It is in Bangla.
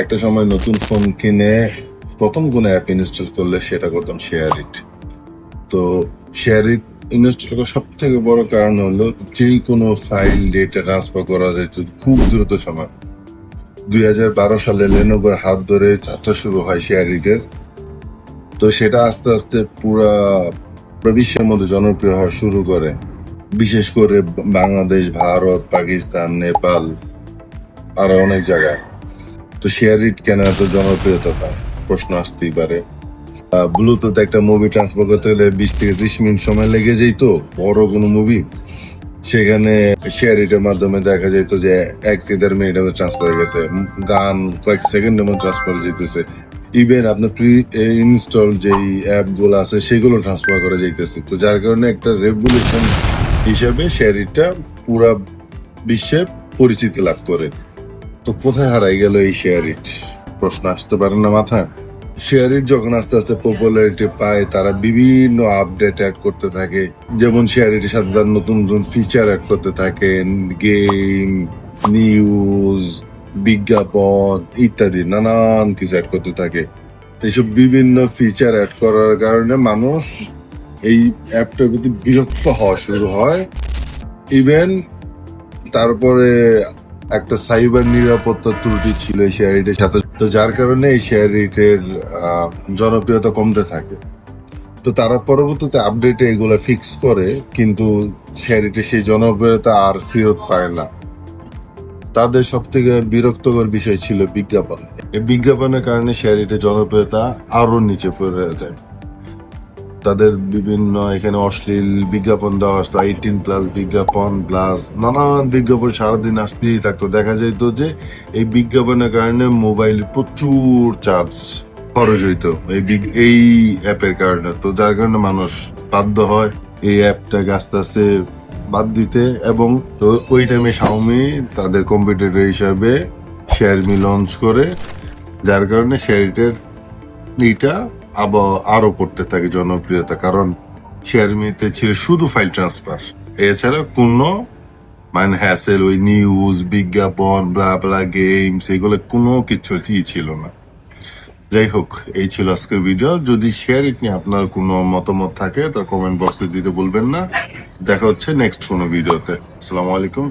একটা সময় নতুন ফোন কিনে প্রথম কোনো অ্যাপ ইনস্টল করলে সেটা করতাম শেয়ার ইট। তো শেয়ার ইট ইনস্টল করার সব থেকে বড় কারণ হলো যেই কোনো ফাইল ডেটা ট্রান্সফার করা যেত খুব দ্রুত সময়। 2012 সালে লেনোভোর হাত ধরে যাত্রা শুরু হয় শেয়ার ইটের। তো সেটা আস্তে আস্তে পুরা বিশ্বের মধ্যে জনপ্রিয় হওয়া শুরু করে, বিশেষ করে বাংলাদেশ, ভারত, পাকিস্তান, নেপাল আর অনেক জায়গায়। তো শেয়ার ইট কেন এত জনপ্রিয়তা পায় প্রশ্ন আসতেই পারে। ব্লুটুথ একটা মুভি ট্রান্সফার করতে হলে 20 থেকে 30 মিনিট সময় লেগে যেত, বড় কোনো মুভি। সেখানে শেয়ার ইটের মাধ্যমে দেখা যেত যে 1 থেকে 1.5 মিনিটের মধ্যে ট্রান্সফার হয়ে গেছে, গান কয়েক সেকেন্ডের মধ্যে ট্রান্সফার হয়ে যেতেছে। ইভেন আপনার প্রি ইনস্টল যেই অ্যাপ গুলো আছে সেগুলো ট্রান্সফার করা যাইতেছে। তো যার কারণে একটা রেভলিউশন হিসাবে শেয়ার ইটটা পুরা বিশ্বে পরিচিতি লাভ করে। তো কোথায় হারাই গেল এই শেয়ার ইট প্রশ্ন আসতে পারে না মাথায়। শেয়ার ইট যখন আস্তে আস্তে পপুলারিটি পায়, তারা বিভিন্ন আপডেট অ্যাড করতে থাকে। যেমন শেয়ার ইটের সাথে তারা নতুন নতুন ফিচার অ্যাড করতে থাকেন, গেম, নিউজ, বিজ্ঞাপন ইত্যাদি নানান কিছু অ্যাড করতে থাকে। এইসব বিভিন্ন ফিচার অ্যাড করার কারণে মানুষ এই অ্যাপটার প্রতি বিরক্ত হওয়া শুরু হয়। ইভেন তারপরে একটা সাইবার নিরাপত্তা ত্রুটি ছিল এই শেয়ার ইটের সাথে, তো যার কারণে এই শেয়ার ইটের জনপ্রিয়তা কমতে থাকে। তো তারা পরবর্তীতে আপডেটে এগুলা ফিক্স করে, কিন্তু শেয়ার ইটের সেই জনপ্রিয়তা আর ফেরত পায় না। তাদের সব থেকে বিরক্তকর বিষয় ছিল বিজ্ঞাপন। এই বিজ্ঞাপনের কারণে শেয়ার ইটের জনপ্রিয়তা আরো নিচে পড়ে যায়। তাদের বিভিন্ন এখানে অশ্লীল বিজ্ঞাপন দেওয়া আসতো, 18+ বিজ্ঞাপন প্লাস নানান বিজ্ঞাপন সারাদিন আসতেই থাকতো। দেখা যেত যে এই বিজ্ঞাপনের কারণে মোবাইল প্রচুর চার্জ খরচ হইতো এই অ্যাপের কারণে। তো যার কারণে মানুষ বাধ্য হয় এই অ্যাপটাকে আস্তে আস্তে বাদ দিতে। এবং তো ওই টাইমে শাওমি তাদের কম্পিটিটর হিসাবে শেয়ারমি লঞ্চ করে, যার কারণে শেয়ারটের এইটা আবার আরো করতে থাকে জনপ্রিয়তা। কারণ শেয়ারমিতে ছিল শুধু ফাইল ট্রান্সফার, এছাড়া কোনো হ্যাসেল, ওই নিউজ, বিজ্ঞাপন, ব্লা ব্লা, গেমস, এগুলো কোনো কিছুই ছিল না। যাই হোক, এই ছিল আজকের ভিডিও। যদি শেয়ার ইট নিয়ে আপনার কোনো মতামত থাকে তা কমেন্ট বক্সে দিতে বলবেন না। দেখা হচ্ছে নেক্সট কোনো ভিডিওতে। আসসালামু আলাইকুম।